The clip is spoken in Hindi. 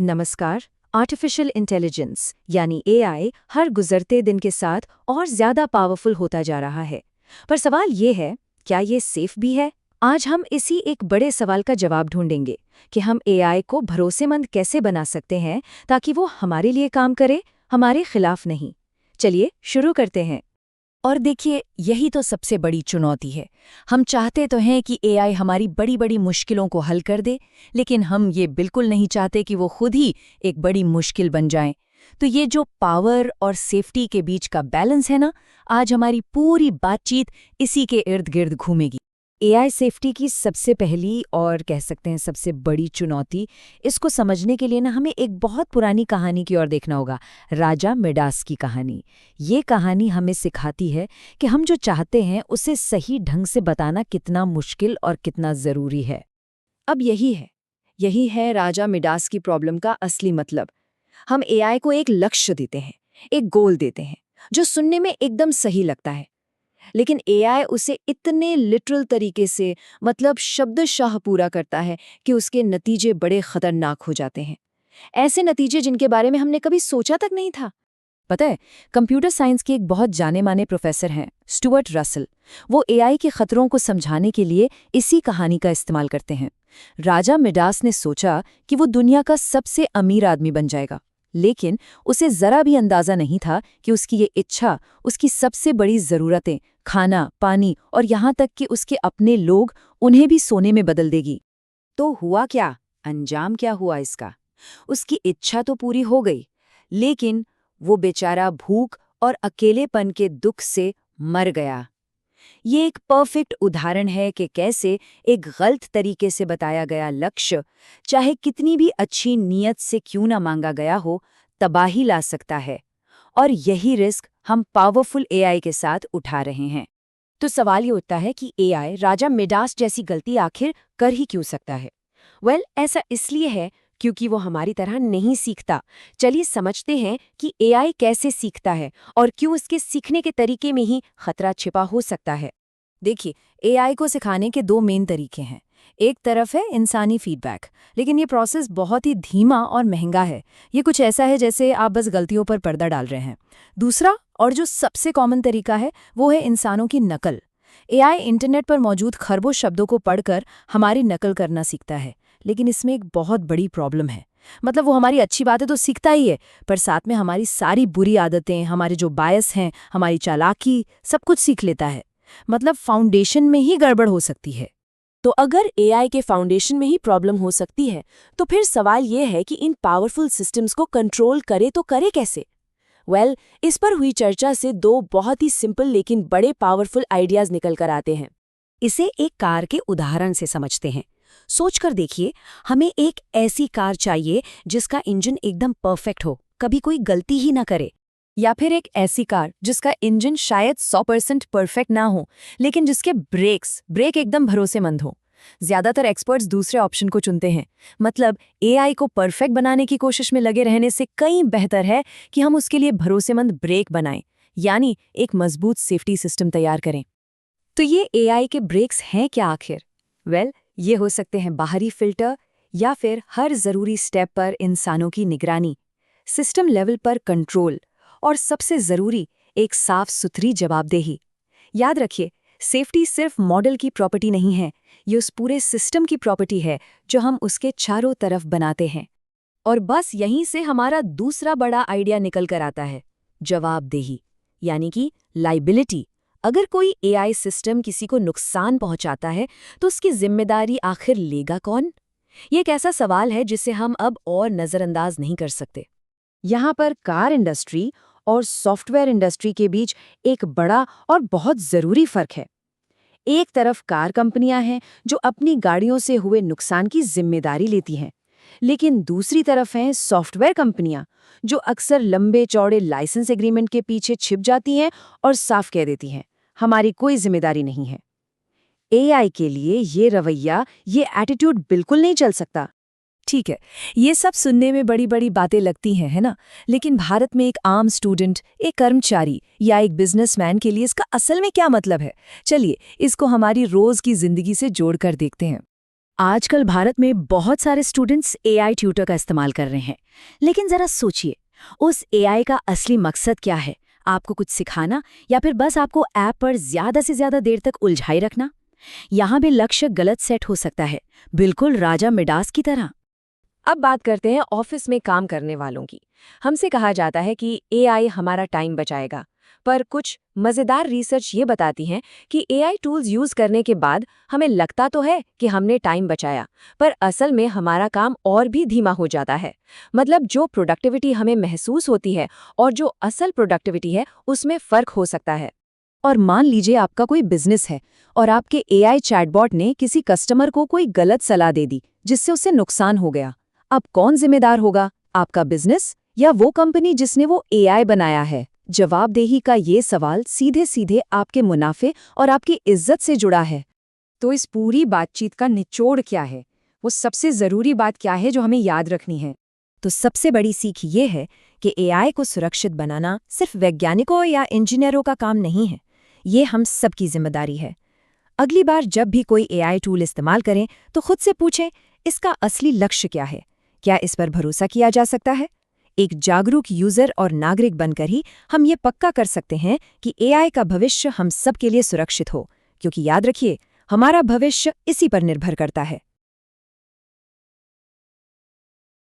नमस्कार। आर्टिफिशियल इंटेलिजेंस यानी एआई हर गुजरते दिन के साथ और ज्यादा पावरफुल होता जा रहा है। पर सवाल ये है, क्या ये सेफ भी है? आज हम इसी एक बड़े सवाल का जवाब ढूंढेंगे कि हम एआई को भरोसेमंद कैसे बना सकते हैं ताकि वो हमारे लिए काम करे, हमारे खिलाफ नहीं। चलिए शुरू करते हैं। और देखिए, यही तो सबसे बड़ी चुनौती है। हम चाहते तो हैं कि एआई हमारी बड़ी बड़ी मुश्किलों को हल कर दे, लेकिन हम ये बिल्कुल नहीं चाहते कि वो खुद ही एक बड़ी मुश्किल बन जाए। तो ये जो पावर और सेफ्टी के बीच का बैलेंस है ना, आज हमारी पूरी बातचीत इसी के इर्द गिर्द घूमेगी। एआई सेफ्टी की सबसे पहली और कह सकते हैं सबसे बड़ी चुनौती, इसको समझने के लिए हमें एक बहुत पुरानी कहानी की ओर देखना होगा, राजा मिडास की कहानी। ये कहानी हमें सिखाती है कि हम जो चाहते हैं उसे सही ढंग से बताना कितना मुश्किल और कितना ज़रूरी है। अब यही है राजा मिडास की प्रॉब्लम का असली मतलब। हम एआई को एक लक्ष्य देते हैं, एक गोल देते हैं, जो सुनने में एकदम सही लगता है, लेकिन एआई उसे इतने लिटरल तरीके से, मतलब शब्दशः पूरा करता है कि उसके नतीजे बड़े खतरनाक हो जाते हैं। ऐसे नतीजे जिनके बारे में हमने कभी सोचा तक नहीं था। पता है, कंप्यूटर साइंस के एक बहुत जाने माने प्रोफेसर हैं, स्टुअर्ट रसल। वो एआई के खतरों को समझाने के लिए इसी कहानी का इस्तेमाल करते हैं। राजा मिडास ने सोचा कि वो दुनिया का सबसे अमीर आदमी बन जाएगा, लेकिन उसे जरा भी अंदाजा नहीं था कि उसकी ये इच्छा उसकी सबसे बड़ी जरूरतें, खाना, पानी और यहाँ तक कि उसके अपने लोग, उन्हें भी सोने में बदल देगी। तो हुआ क्या? अंजाम क्या हुआ इसका? उसकी इच्छा तो पूरी हो गई, लेकिन वो बेचारा भूख और अकेलेपन के दुख से मर गया। ये एक परफेक्ट उदाहरण है कि कैसे एक गलत तरीके से बताया गया लक्ष्य, चाहे कितनी भी अच्छी नीयत से क्यों ना मांगा गया हो, तबाही ला सकता है। और यही रिस्क हम पावरफुल एआई के साथ उठा रहे हैं। तो सवाल ये उठता है कि एआई राजा मिडास जैसी गलती आखिर कर ही क्यों सकता है? ऐसा इसलिए है क्योंकि वो हमारी तरह नहीं सीखता। चलिए समझते हैं कि एआई कैसे सीखता है और क्यों उसके सीखने के तरीके में ही खतरा छिपा हो सकता है। देखिए, एआई को सिखाने के दो मेन तरीके हैं। एक तरफ है इंसानी फीडबैक, लेकिन ये प्रोसेस बहुत ही धीमा और महंगा है। ये कुछ ऐसा है जैसे आप बस गलतियों पर पर्दा डाल रहे हैं। दूसरा, और जो सबसे कॉमन तरीका है, वो है इंसानों की नकल। एआई इंटरनेट पर मौजूद खरबों शब्दों को पढ़कर हमारी नकल करना सीखता है, लेकिन इसमें एक बहुत बड़ी प्रॉब्लम है। मतलब वो हमारी अच्छी बातें तो सीखता ही है, पर साथ में हमारी सारी बुरी आदतें, हमारे जो बायस हैं, हमारी चालाकी, सब कुछ सीख लेता है। मतलब फाउंडेशन में ही गड़बड़ हो सकती है। तो अगर एआई के फाउंडेशन में ही प्रॉब्लम हो सकती है, तो फिर सवाल ये है कि इन पावरफुल सिस्टम्स को कंट्रोल करे तो करे कैसे? इस पर हुई चर्चा से दो बहुत ही सिंपल लेकिन बड़े पावरफुल आइडियाज निकल कर आते हैं। इसे एक कार के उदाहरण से समझते हैं। सोचकर देखिए, हमें एक ऐसी कार चाहिए जिसका इंजन एकदम परफेक्ट हो, कभी कोई गलती ही ना करे। या फिर एक ऐसी कार जिसका इंजन शायद 100% परफेक्ट ना हो, लेकिन जिसके ब्रेक एकदम भरोसेमंद हो। ज्यादातर एक्सपर्ट्स दूसरे ऑप्शन को चुनते हैं। मतलब एआई को परफेक्ट बनाने की कोशिश में लगे रहने से कहीं बेहतर है कि हम उसके लिए भरोसेमंद ब्रेक बनाएं, यानी एक मजबूत सेफ्टी सिस्टम तैयार करें। तो ये एआई के ब्रेक्स हैं क्या आखिर? ये हो सकते हैं बाहरी फिल्टर, या फिर हर जरूरी स्टेप पर इंसानों की निगरानी, सिस्टम लेवल पर कंट्रोल, और सबसे जरूरी एक साफ सुथरी जवाबदेही। याद रखिए, सेफ्टी सिर्फ मॉडल की प्रॉपर्टी नहीं है, ये उस पूरे सिस्टम की प्रॉपर्टी है जो हम उसके चारों तरफ बनाते हैं। और बस यहीं से हमारा दूसरा बड़ा आइडिया निकल कर आता है, जवाबदेही, यानी कि लाइबिलिटी। अगर कोई एआई सिस्टम किसी को नुकसान पहुंचाता है, तो उसकी जिम्मेदारी आखिर लेगा कौन? ये एक ऐसा सवाल है जिसे हम अब और नजरअंदाज नहीं कर सकते। यहाँ पर कार इंडस्ट्री और सॉफ्टवेयर इंडस्ट्री के बीच एक बड़ा और बहुत जरूरी फर्क है। एक तरफ कार कंपनियां हैं जो अपनी गाड़ियों से हुए नुकसान की जिम्मेदारी लेती हैं, लेकिन दूसरी तरफ हैं सॉफ्टवेयर कंपनियां जो अक्सर लंबे चौड़े लाइसेंस एग्रीमेंट के पीछे छिप जाती हैं और साफ कह देती हैं, हमारी कोई जिम्मेदारी नहीं है। एआई के लिए ये रवैया, ये एटीट्यूड बिल्कुल नहीं चल सकता। ठीक है, ये सब सुनने में बड़ी बड़ी बातें लगती हैं, है ना? लेकिन भारत में एक आम स्टूडेंट, एक कर्मचारी या एक बिजनेसमैन के लिए इसका असल में क्या मतलब है? चलिए इसको हमारी रोज की जिंदगी से जोड़कर देखते हैं। आजकल भारत में बहुत सारे स्टूडेंट्स एआई ट्यूटर का इस्तेमाल कर रहे हैं। लेकिन जरा सोचिए, उस एआई का असली मकसद क्या है? आपको कुछ सिखाना या फिर बस आपको ऐप पर ज्यादा से ज्यादा देर तक उलझाए रखना? यहाँ भी लक्ष्य गलत सेट हो सकता है, बिल्कुल राजा मिडास की तरह। अब बात करते हैं ऑफिस में काम करने वालों की। हमसे कहा जाता है कि एआई हमारा टाइम बचाएगा, पर कुछ मजेदार रिसर्च ये बताती हैं कि एआई टूल्स यूज करने के बाद हमें लगता तो है कि हमने टाइम बचाया, पर असल में हमारा काम और भी धीमा हो जाता है। मतलब जो प्रोडक्टिविटी हमें महसूस होती है और जो असल प्रोडक्टिविटी है, उसमें फर्क हो सकता है। और मान लीजिए आपका कोई बिजनेस है और आपके एआई चैटबॉट ने किसी कस्टमर को कोई गलत सलाह दे दी, जिससे उसे नुकसान हो गया। अब कौन जिम्मेदार होगा, आपका बिजनेस या वो कंपनी जिसने वो एआई बनाया है? जवाबदेही का ये सवाल सीधे सीधे आपके मुनाफे और आपकी इज्जत से जुड़ा है। तो इस पूरी बातचीत का निचोड़ क्या है? वो सबसे जरूरी बात क्या है जो हमें याद रखनी है? तो सबसे बड़ी सीख ये है कि एआई को सुरक्षित बनाना सिर्फ वैज्ञानिकों या इंजीनियरों का काम नहीं है, ये हम सबकी जिम्मेदारी है। अगली बार जब भी कोई एआई टूल इस्तेमाल करें तो खुद से पूछें, इसका असली लक्ष्य क्या है? क्या इस पर भरोसा किया जा सकता है? एक जागरूक यूजर और नागरिक बनकर ही हम ये पक्का कर सकते हैं कि एआई का भविष्य हम सब के लिए सुरक्षित हो, क्योंकि याद रखिए, हमारा भविष्य इसी पर निर्भर करता है।